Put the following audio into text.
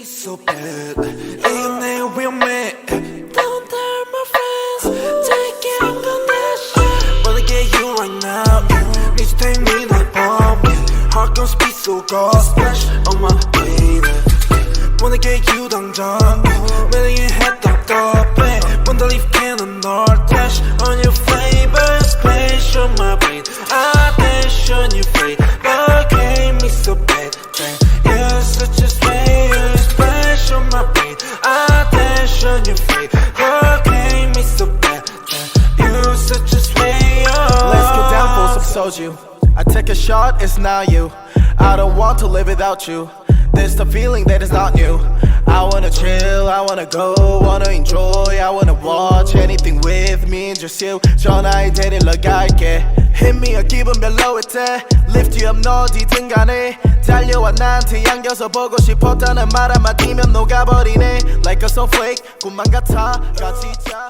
so bad. 이건 내 위험해. Don't tell my friends. Take it on condition. Wanna get you right now. Need to take me like bomb. Heart gon' speed so cold. Splash on my baby. Wanna get you 당장. 매일 답답해. Wanna leave cannon or dash on your flavor. Splash on my brain. Attention you free. But game me so bad. You're such a slayer. Splash on my brain. Attention you free. But game me so bad. You're such a slayer. Let's go down for some soju. I take a shot, it's not you. I don't want to live without you. There's the feeling that is not new. I wanna chill, I wanna go, wanna enjoy, I wanna watch anything with me and just you. 전화에 데리러 갈게. Hit me up 기분 별로일 때 Lift you up 너 어디든 간에 달려와 나한테 안겨서 보고 싶었다는 말 한마디면 녹아버리네. Like a snowflake 꿈만 같아 같이 자